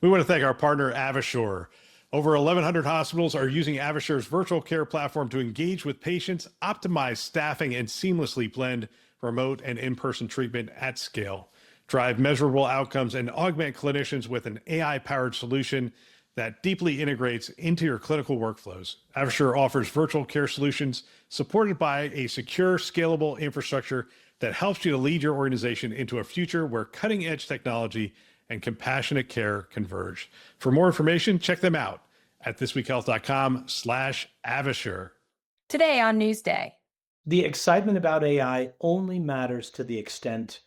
We want to thank our partner, AvaSure. Over 1,100 hospitals are using AvaSure's virtual care platform to engage with patients, optimize staffing, and seamlessly blend remote and in-person treatment at scale. Drive measurable outcomes and augment clinicians with an AI-powered solution that deeply integrates into your clinical workflows. AvaSure offers virtual care solutions supported by a secure, scalable infrastructure that helps you to lead your organization into a future where cutting-edge technology and compassionate care converge. For more information, check them out at thisweekhealth.com/AvaSure. Today on Newsday. The excitement about AI only matters to the extent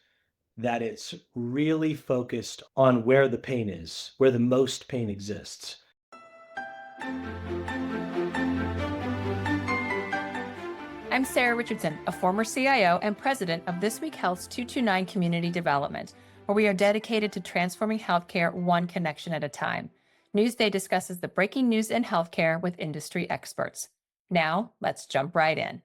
that it's really focused on where the pain is, where the most pain exists. I'm Sarah Richardson, a former CIO and president of This Week Health's 229 Community Development, where we are dedicated to transforming healthcare one connection at a time. Newsday discusses the breaking news in healthcare with industry experts. Now, let's jump right in.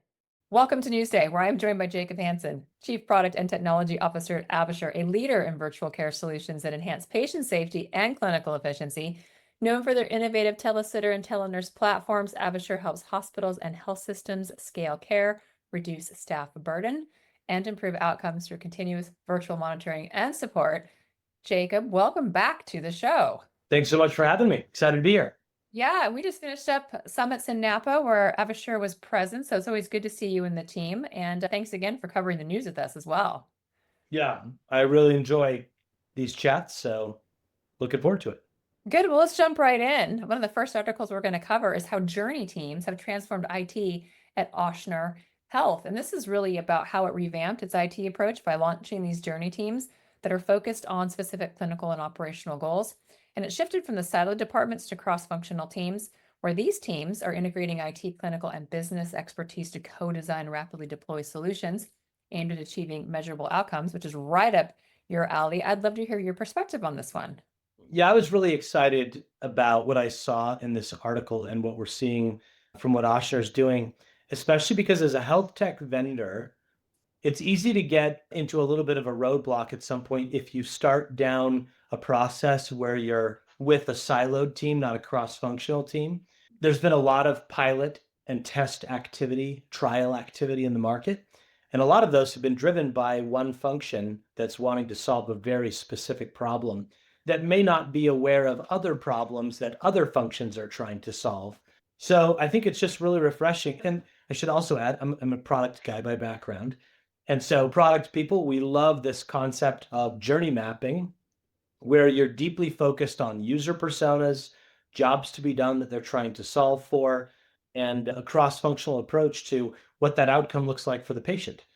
Welcome to Newsday, where I'm joined by Jacob Hansen, Chief Product and Technology Officer at AvaSure, a leader in virtual care solutions that enhance patient safety and clinical efficiency. Known for their innovative telesitter and telenurse platforms, AvaSure helps hospitals and health systems scale care, reduce staff burden, and improve outcomes through continuous virtual monitoring and support. Jacob, welcome back to the show. Thanks so much for having me. Excited to be here. Yeah, we just finished up summits in Napa where AvaSure was present, so it's always good to see you and the team. And thanks again for covering the news with us as well. Yeah, I really enjoy these chats, so looking forward to it. Good. Well, let's jump right in. One of the first articles we're going to cover is how journey teams have transformed IT at Ochsner Health. And this is really about how it revamped its IT approach by launching these journey teams that are focused on specific clinical and operational goals. And it shifted from the siloed departments to cross-functional teams, where these teams are integrating IT, clinical, and business expertise to co-design rapidly deploy solutions aimed at achieving measurable outcomes, which is right up your alley. I'd love to hear your perspective on this one. Yeah, I was really excited about what I saw in this article and what we're seeing from what Ochsner is doing, especially because as a health tech vendor, it's easy to get into a little bit of a roadblock at some point if you start down a process where you're with a siloed team, not a cross-functional team. There's been a lot of pilot and test activity, trial activity in the market, and a lot of those have been driven by one function that's wanting to solve a very specific problem that may not be aware of other problems that other functions are trying to solve. So I think it's just really refreshing. And I should also add, I'm a product guy by background. And so product people, we love this concept of journey mapping, where you're deeply focused on user personas, jobs to be done that they're trying to solve for, and a cross-functional approach to what that outcome looks like for the patient.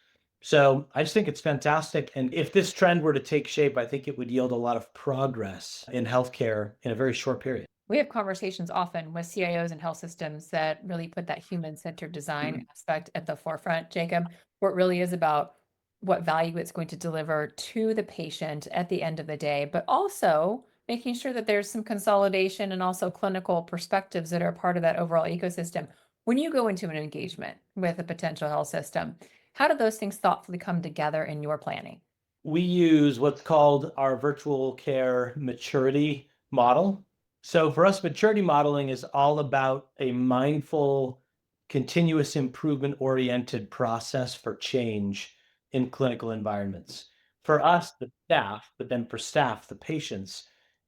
So I just think it's fantastic. And if this trend were to take shape, I think it would yield a lot of progress in healthcare in a very short period. We have conversations often with CIOs and health systems that really put that human-centered design aspect at the forefront, Jacob, where it really is about what value it's going to deliver to the patient at the end of the day, but also making sure that there's some consolidation and also clinical perspectives that are part of that overall ecosystem. When you go into an engagement with a potential health system, how do those things thoughtfully come together in your planning? We use what's called our virtual care maturity model. So for us, maturity modeling is all about a mindful, continuous improvement oriented process for change in clinical environments. For us, the staff, but then for staff, the patients,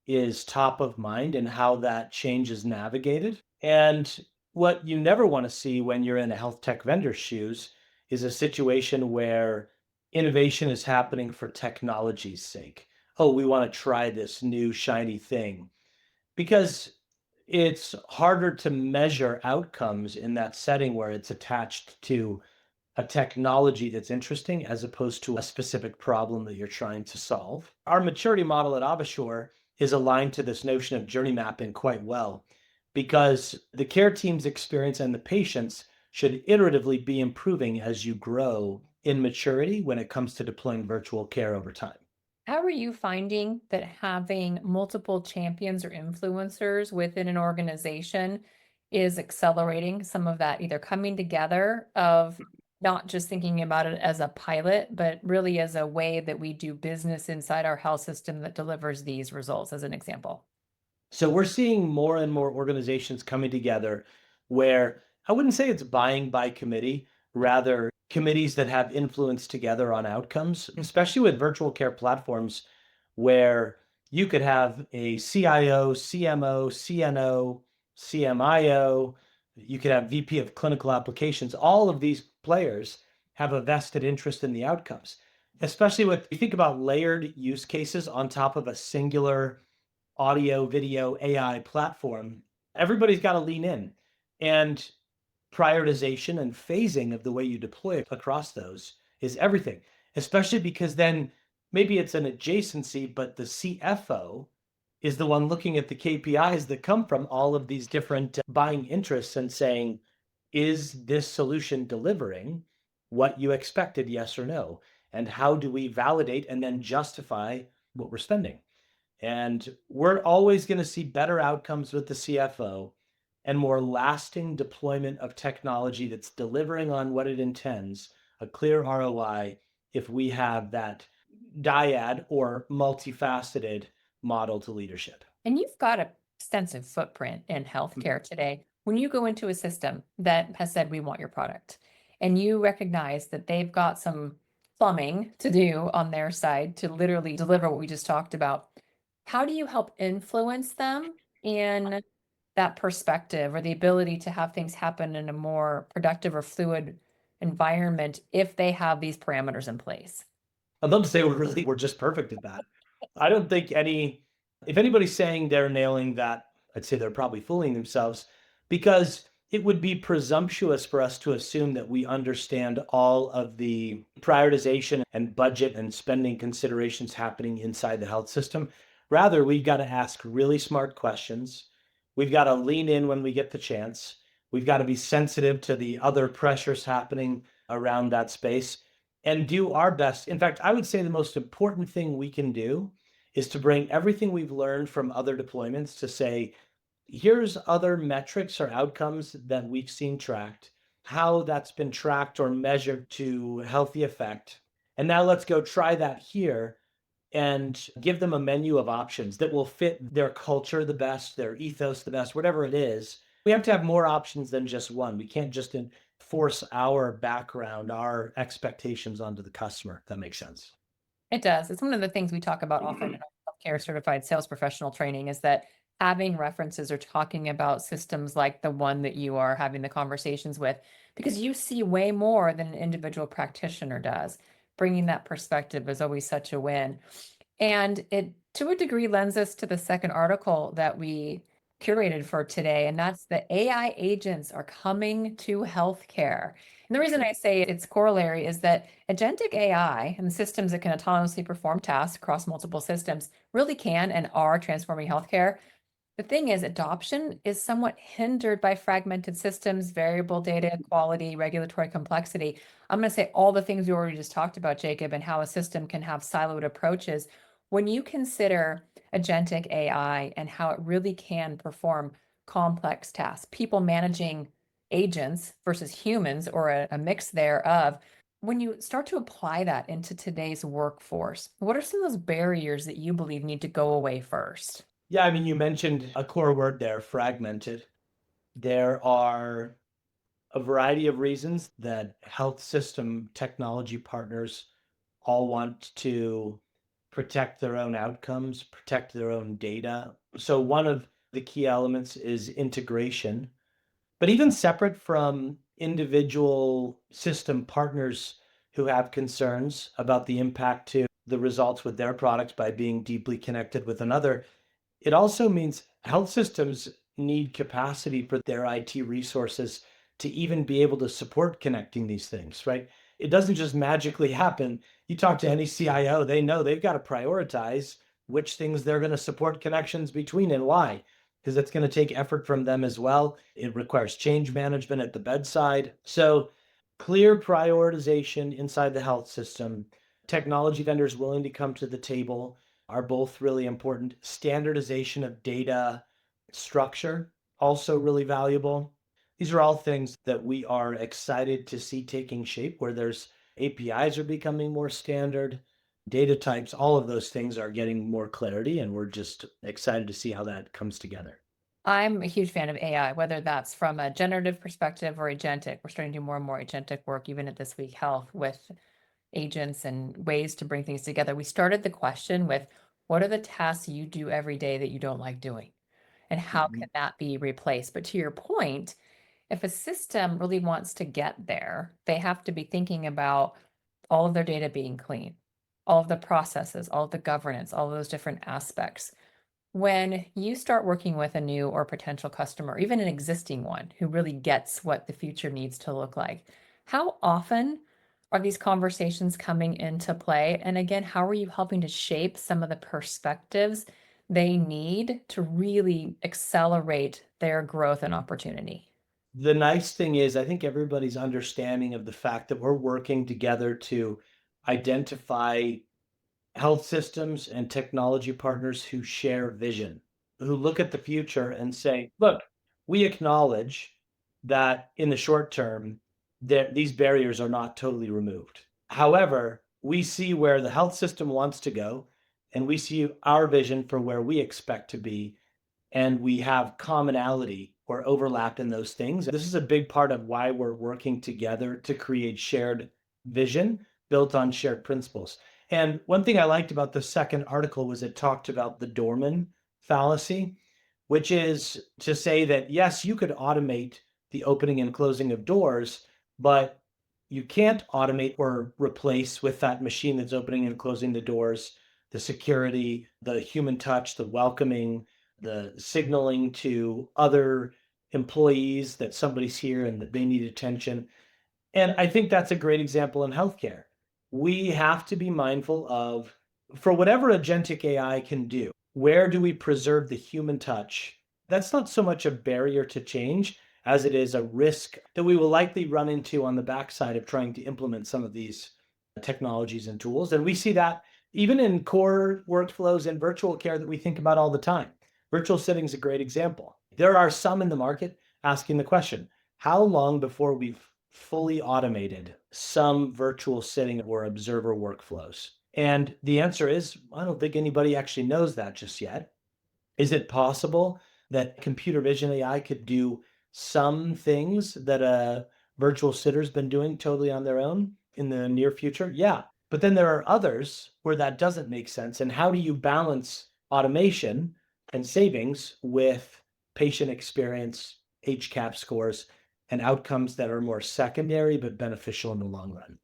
is top of mind in how that change is navigated. And what you never want to see when you're in a health tech vendor's shoes is a situation where innovation is happening for technology's sake. Oh, we want to try this new shiny thing. Because it's harder to measure outcomes in that setting where it's attached to a technology that's interesting as opposed to a specific problem that you're trying to solve. Our maturity model at AvaSure is aligned to this notion of journey mapping quite well, because the care team's experience and the patients should iteratively be improving as you grow in maturity when it comes to deploying virtual care over time. How are you finding that having multiple champions or influencers within an organization is accelerating some of that either coming together of not just thinking about it as a pilot, but really as a way that we do business inside our health system that delivers these results, as an example? So we're seeing more and more organizations coming together where I wouldn't say it's buying by committee, rather committees that have influence together on outcomes, especially with virtual care platforms where you could have a CIO, CMO, CNO, CMIO, you could have VP of clinical applications. All of these players have a vested interest in the outcomes, especially with you think about layered use cases on top of a singular audio, video, AI platform. Everybody's got to lean in. And prioritization and phasing of the way you deploy it across those is everything, especially because then maybe it's an adjacency, but the CFO is the one looking at the KPIs that come from all of these different buying interests and saying, is this solution delivering what you expected, yes or no? And how do we validate and then justify what we're spending? And we're always going to see better outcomes with the CFO and more lasting deployment of technology that's delivering on what it intends, a clear ROI, if we have that dyad or multifaceted model to leadership. And you've got an extensive footprint in healthcare today. When you go into a system that has said, we want your product, and you recognize that they've got some plumbing to do on their side to literally deliver what we just talked about, how do you help influence them in that perspective or the ability to have things happen in a more productive or fluid environment if they have these parameters in place? I'd love to say we're just perfect at that. I don't think if anybody's saying they're nailing that, I'd say they're probably fooling themselves, because it would be presumptuous for us to assume that we understand all of the prioritization and budget and spending considerations happening inside the health system. Rather, we've got to ask really smart questions. We've got to lean in when we get the chance. We've got to be sensitive to the other pressures happening around that space and do our best. In fact, I would say the most important thing we can do is to bring everything we've learned from other deployments to say, here's other metrics or outcomes that we've seen tracked, how that's been tracked or measured to healthy effect. And now let's go try that here and give them a menu of options that will fit their culture the best, their ethos the best, whatever it is. We have to have more options than just one. We can't just force our background, our expectations onto the customer. If that makes sense. It does. It's one of the things we talk about often in our healthcare certified sales professional training is that having references or talking about systems like the one that you are having the conversations with, because you see way more than an individual practitioner does. Bringing that perspective is always such a win. And it, to a degree, lends us to the second article that we curated for today, and that's the AI agents are coming to healthcare. And the reason I say it's corollary is that agentic AI and the systems that can autonomously perform tasks across multiple systems really can and are transforming healthcare. The thing is, adoption is somewhat hindered by fragmented systems, variable data quality, regulatory complexity. I'm going to say all the things we already just talked about, Jacob, and how a system can have siloed approaches. When you consider agentic AI and how it really can perform complex tasks, people managing agents versus humans or a mix thereof, when you start to apply that into today's workforce, what are some of those barriers that you believe need to go away first? Yeah, I mean, you mentioned a core word there, fragmented. There are a variety of reasons that health system technology partners all want to protect their own outcomes, protect their own data. So one of the key elements is integration. But even separate from individual system partners who have concerns about the impact to the results with their products by being deeply connected with another, it also means health systems need capacity for their IT resources to even be able to support connecting these things, right? It doesn't just magically happen. You talk to any CIO, they know they've got to prioritize which things they're going to support connections between and why, because it's going to take effort from them as well. It requires change management at the bedside. So clear prioritization inside the health system, technology vendors willing to come to the table are both really important. Standardization of data structure, also really valuable. These are all things that we are excited to see taking shape where there's APIs are becoming more standard. data types, all of those things are getting more clarity, and we're just excited to see how that comes together. I'm a huge fan of AI, whether that's from a generative perspective or agentic. We're starting to do more and more agentic work, even at This Week Health, with agents and ways to bring things together. We started the question with, what are the tasks you do every day that you don't like doing? And how Mhm. can that be replaced? But to your point, if a system really wants to get there, they have to be thinking about all of their data being clean, all of the processes, all of the governance, all of those different aspects. When you start working with a new or potential customer, even an existing one who really gets what the future needs to look like, how often are these conversations coming into play? And again, how are you helping to shape some of the perspectives they need to really accelerate their growth and opportunity? The nice thing is, I think everybody's understanding of the fact that we're working together to identify health systems and technology partners who share vision, who look at the future and say, look, we acknowledge that in the short term, these barriers are not totally removed. However, we see where the health system wants to go, and we see our vision for where we expect to be, and we have commonality or overlap in those things. This is a big part of why we're working together to create shared vision built on shared principles. And one thing I liked about the second article was it talked about the doorman fallacy, which is to say that, yes, you could automate the opening and closing of doors, but you can't automate or replace with that machine that's opening and closing the doors, the security, the human touch, the welcoming, the signaling to other employees that somebody's here and that they need attention. And I think that's a great example in healthcare. We have to be mindful of, for whatever agentic AI can do, where do we preserve the human touch? That's not so much a barrier to change as it is a risk that we will likely run into on the backside of trying to implement some of these technologies and tools. And we see that even in core workflows and virtual care that we think about all the time. Virtual sitting is a great example. There are some in the market asking the question, how long before we've fully automated some virtual sitting or observer workflows? And the answer is, I don't think anybody actually knows that just yet. Is it possible that computer vision AI could do some things that a virtual sitter's been doing totally on their own in the near future? Yeah. But then there are others where that doesn't make sense. And how do you balance automation and savings with patient experience, HCAP scores, and outcomes that are more secondary but beneficial in the long run?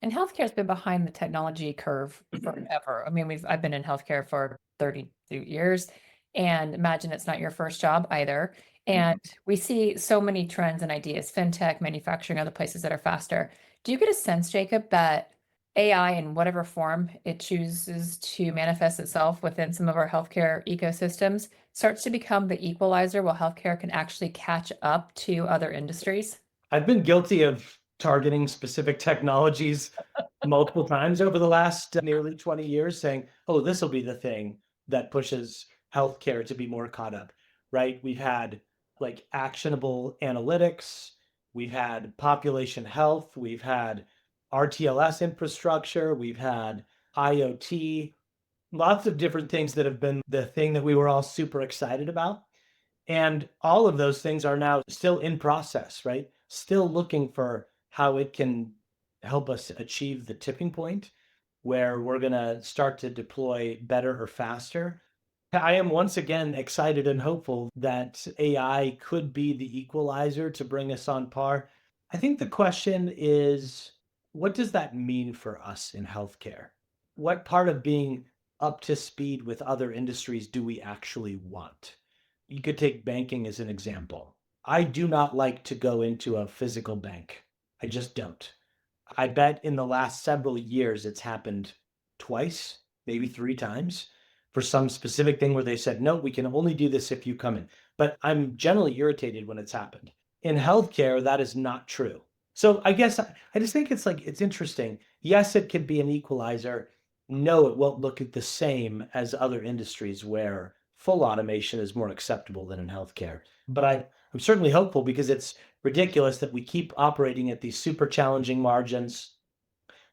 And healthcare has been behind the technology curve forever. I mean, I've been in healthcare for 32 years, and imagine it's not your first job either. And we see so many trends and ideas, fintech, manufacturing, other places that are faster. Do you get a sense, Jacob, that AI in whatever form it chooses to manifest itself within some of our healthcare ecosystems starts to become the equalizer while healthcare can actually catch up to other industries? I've been guilty of targeting specific technologies multiple times over the last nearly 20 years, saying, oh, this will be the thing that pushes healthcare to be more caught up, right? We've had like actionable analytics, we've had population health, we've had RTLS infrastructure, we've had IoT, lots of different things that have been the thing that we were all super excited about. And all of those things are now still in process, right? Still looking for how it can help us achieve the tipping point where we're going to start to deploy better or faster. I am once again excited and hopeful that AI could be the equalizer to bring us on par. I think the question is, what does that mean for us in healthcare? What part of being up to speed with other industries do we actually want? You could take banking as an example. I do not like to go into a physical bank. I just don't. I bet in the last several years it's happened twice, maybe three times for some specific thing where they said, no, we can only do this if you come in. But I'm generally irritated when it's happened. In healthcare, that is not true. So I guess I just think it's interesting. Yes, it could be an equalizer. No, it won't look at the same as other industries where full automation is more acceptable than in healthcare. But I'm certainly hopeful because it's ridiculous that we keep operating at these super challenging margins.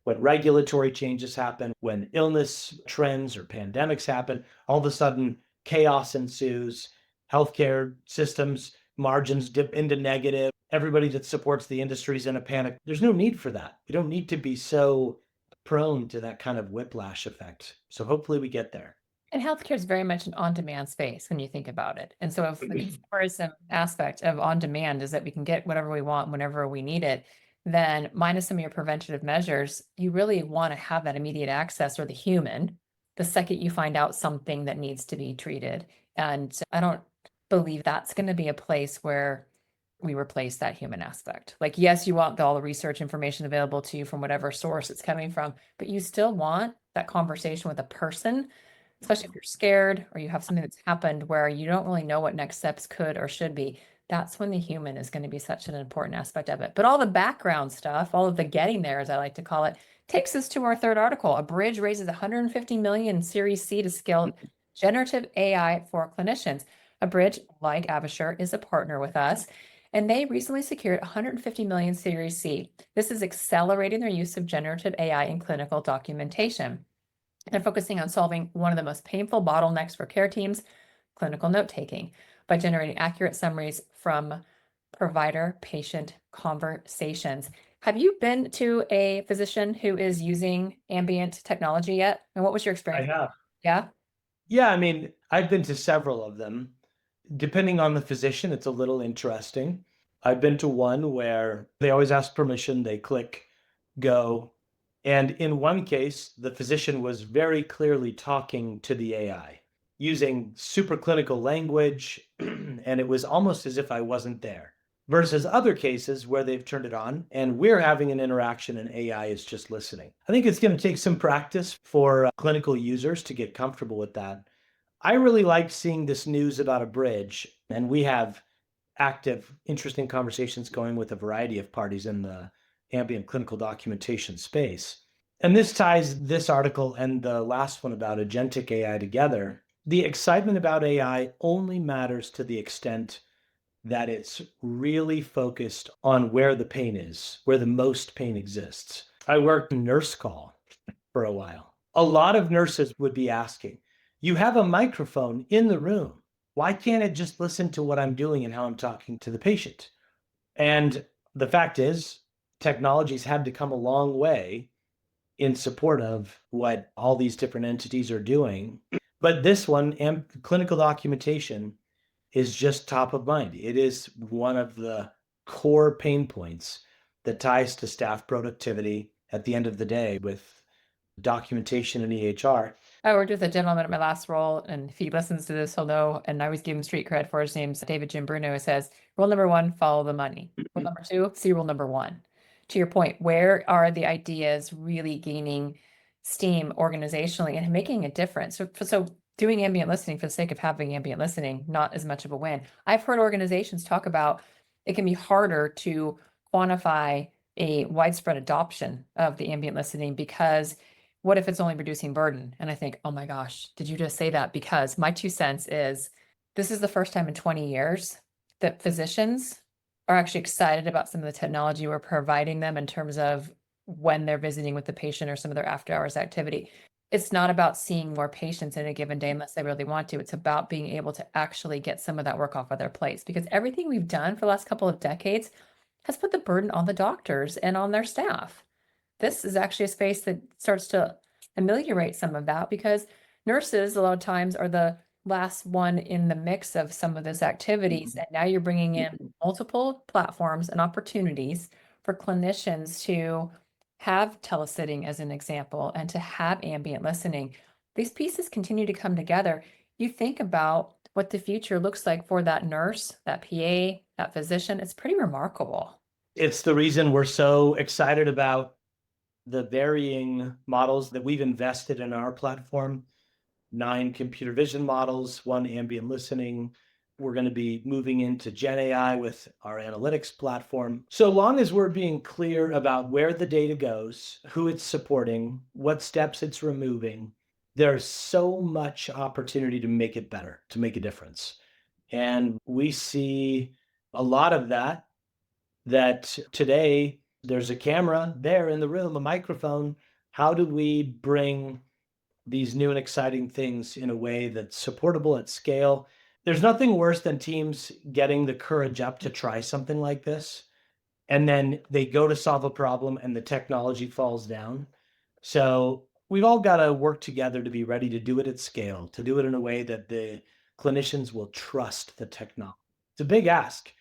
when regulatory changes happen, when illness trends or pandemics happen, all of a sudden chaos ensues, healthcare systems, margins dip into negative, everybody that supports the industry is in a panic. There's no need for that. We don't need to be so prone to that kind of whiplash effect. So hopefully we get there. And healthcare is very much an on-demand space when you think about it. And so if the tourism aspect of on-demand is that we can get whatever we want whenever we need it, then minus some of your preventative measures, you really want to have that immediate access or the human the second you find out something that needs to be treated. And I don't believe that's going to be a place where we replace that human aspect. Like, yes, you want all the research information available to you from whatever source it's coming from, but you still want that conversation with a person, especially if you're scared or you have something that's happened where you don't really know what next steps could or should be. That's when the human is going to be such an important aspect of it. But all the background stuff, all of the getting there, as I like to call it, takes us to our third article. A bridge raises 150 million Series C to scale generative AI for clinicians. A bridge, like AvaSure, is a partner with us, and they recently secured 150 million Series C. This is accelerating their use of generative AI in clinical documentation. They're focusing on solving one of the most painful bottlenecks for care teams, clinical note-taking, by generating accurate summaries from provider-patient conversations. Have you been to a physician who is using ambient technology yet? And what was your I experience? have. Yeah? Yeah, I mean, I've been to several of them. Depending on the physician, it's a little interesting. I've been to one where they always ask permission, they click go. And in one case, the physician was very clearly talking to the AI using super clinical language, and it was almost as if I wasn't there. Versus other cases where they've turned it on and we're having an interaction and AI is just listening. I think it's going to take some practice for clinical users to get comfortable with that. I really like seeing this news about a bridge, and we have active, interesting conversations going with a variety of parties in the ambient clinical documentation space. And this ties this article and the last one about agentic AI together. The excitement about AI only matters to the extent that it's really focused on where the pain is, where the most pain exists. I worked nurse call for a while. A lot of nurses would be asking, you have a microphone in the room. Why can't it just listen to what I'm doing and how I'm talking to the patient? And the fact is, technology's had to come a long way in support of what all these different entities are doing. But this one, clinical documentation, is just top of mind. It is one of the core pain points that ties to staff productivity at the end of the day with documentation and EHR. I worked with a gentleman at my last role, and if he listens to this, he'll know, and I always give him street cred for his name's David Jim Bruno, who says, rule number one, follow the money. Rule number two, see rule number one. To your point, where are the ideas really gaining steam organizationally and making a difference? So doing ambient listening for the sake of having ambient listening, not as much of a win. I've heard organizations talk about it can be harder to quantify a widespread adoption of the ambient listening because what if it's only reducing burden? And I think, oh my gosh, did you just say that? Because my 2 cents is this is the first time in 20 years that physicians are actually excited about some of the technology we're providing them in terms of when they're visiting with the patient or some of their after hours activity. It's not about seeing more patients in a given day unless they really want to. It's about being able to actually get some of that work off of their plates, because everything we've done for the last couple of decades has put the burden on the doctors and on their staff. This is actually a space that starts to ameliorate some of that, because nurses a lot of times are the last one in the mix of some of those activities. And now you're bringing in multiple platforms and opportunities for clinicians to have telesitting as an example and to have ambient listening. These pieces continue to come together. You think about what the future looks like for that nurse, that PA, that physician. It's pretty remarkable. It's the reason we're so excited about the varying models that we've invested in our platform. 9 computer vision models, 1 ambient listening. We're going to be moving into Gen AI with our analytics platform. So long as we're being clear about where the data goes, who it's supporting, what steps it's removing, there's so much opportunity to make it better, to make a difference. And we see a lot of that today There's a camera there in the room, a microphone. How do we bring these new and exciting things in a way that's supportable at scale? There's nothing worse than teams getting the courage up to try something like this, and then they go to solve a problem and the technology falls down. So we've all got to work together to be ready to do it at scale, to do it in a way that the clinicians will trust the technology. It's a big ask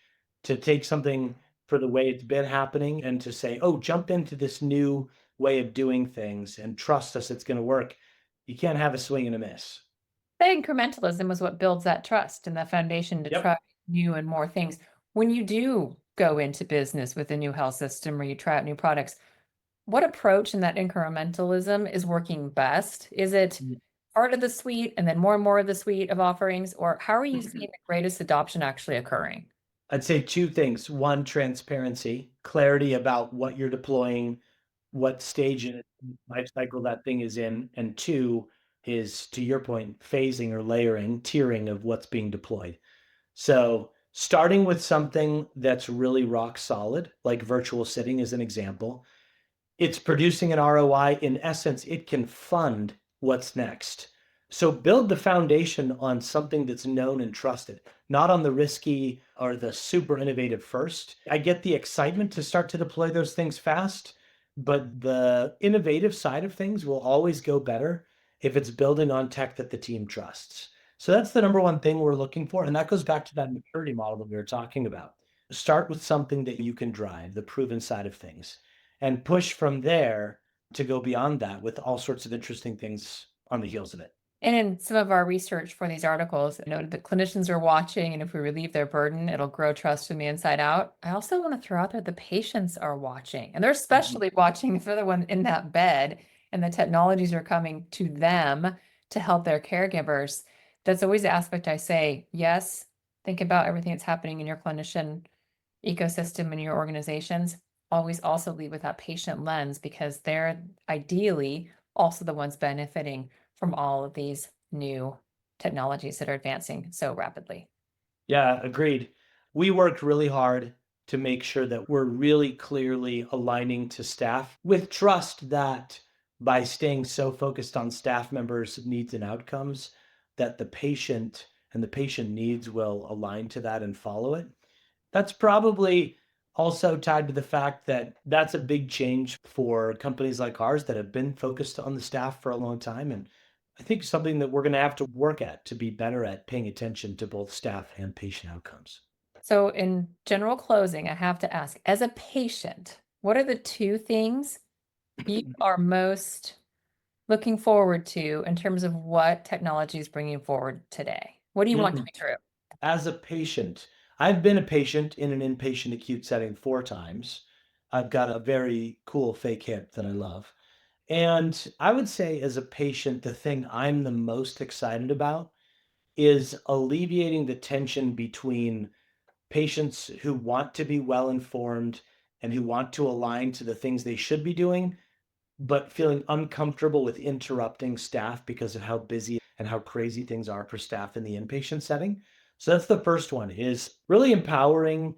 to take something for the way it's been happening and to say, oh, jump into this new way of doing things and trust us, it's going to work. You can't have a swing and a miss. That incrementalism is what builds that trust and the foundation to Yep. try new and more things. When you do go into business with a new health system or you try out new products, what approach in that incrementalism is working best? Is it part of the suite and then more and more of the suite of offerings, or how are you seeing the greatest adoption actually occurring? I'd say two things. One, transparency, clarity about what you're deploying, what stage in its life cycle that thing is in. And two is, to your point, phasing or layering, tiering of what's being deployed. So starting with something that's really rock solid, like virtual sitting is an example, it's producing an ROI. In essence, it can fund what's next. So build the foundation on something that's known and trusted, not on the risky or the super innovative first. I get the excitement to start to deploy those things fast, but the innovative side of things will always go better if it's building on tech that the team trusts. So that's the number one thing we're looking for. And that goes back to that maturity model that we were talking about. Start with something that you can drive, the proven side of things, and push from there to go beyond that with all sorts of interesting things on the heels of it. And in some of our research for these articles, it noted that clinicians are watching, and if we relieve their burden, it'll grow trust from the inside out. I also want to throw out there the patients are watching, and they're especially watching if they're the one in that bed, and the technologies are coming to them to help their caregivers. That's always the aspect I say, yes, think about everything that's happening in your clinician ecosystem and your organizations. Always also lead with that patient lens because they're ideally also the ones benefiting from all of these new technologies that are advancing so rapidly. Yeah, agreed. We worked really hard to make sure that we're really clearly aligning to staff with trust that by staying so focused on staff members' needs and outcomes, that the patient and the patient needs will align to that and follow it. That's probably also tied to the fact that that's a big change for companies like ours that have been focused on the staff for a long time. And I think something that we're going to have to work at to be better at paying attention to both staff and patient outcomes. So, in general closing, I have to ask, as a patient, what are the two things you are most looking forward to in terms of what technology is bringing forward today? What do you want to be true? As a patient, I've been a patient in an inpatient acute setting 4 times. I've got a very cool fake hip that I love. And I would say, as a patient, the thing I'm the most excited about is alleviating the tension between patients who want to be well informed and who want to align to the things they should be doing, but feeling uncomfortable with interrupting staff because of how busy and how crazy things are for staff in the inpatient setting. So that's the first one, is really empowering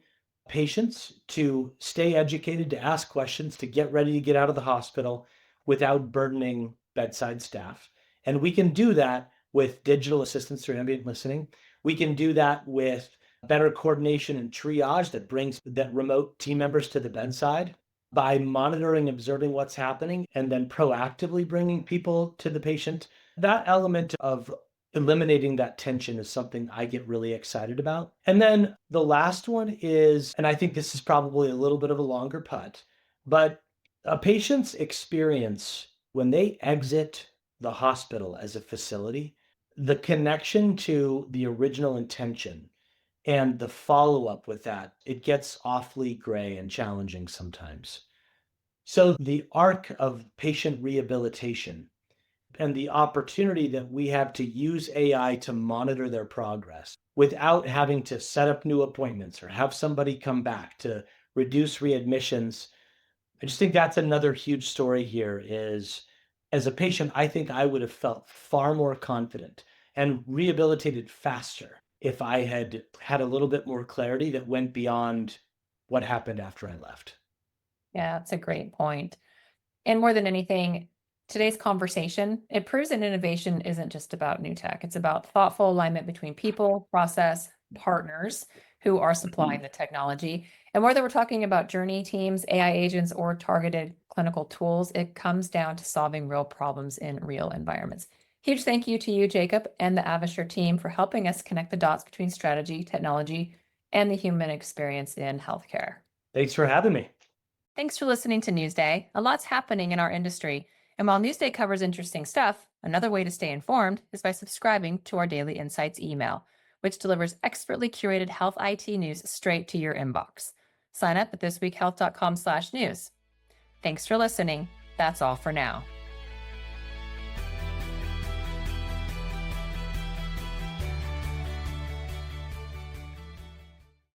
patients to stay educated, to ask questions, to get ready to get out of the hospital without burdening bedside staff. And we can do that with digital assistance through ambient listening. We can do that with better coordination and triage that brings that remote team members to the bedside by monitoring, observing what's happening, and then proactively bringing people to the patient. That element of eliminating that tension is something I get really excited about. And then the last one is, and I think this is probably a little bit of a longer putt, but a patient's experience when they exit the hospital as a facility, the connection to the original intention and the follow-up with that, it gets awfully gray and challenging sometimes. So the arc of patient rehabilitation and the opportunity that we have to use AI to monitor their progress without having to set up new appointments or have somebody come back to reduce readmissions. I just think that's another huge story here is, as a patient, I think I would have felt far more confident and rehabilitated faster if I had a little bit more clarity that went beyond what happened after I left. Yeah, that's a great point. And more than anything, today's conversation, it proves that innovation isn't just about new tech. It's about thoughtful alignment between people, process, partners who are supplying the technology. And whether we're talking about journey teams, AI agents, or targeted clinical tools, it comes down to solving real problems in real environments. Huge thank you to you, Jacob, and the AvaSure team for helping us connect the dots between strategy, technology, and the human experience in healthcare. Thanks for having me. Thanks for listening to Newsday. A lot's happening in our industry. And while Newsday covers interesting stuff, another way to stay informed is by subscribing to our Daily Insights email, which delivers expertly curated health IT news straight to your inbox. Sign up at thisweekhealth.com/news. Thanks for listening. That's all for now.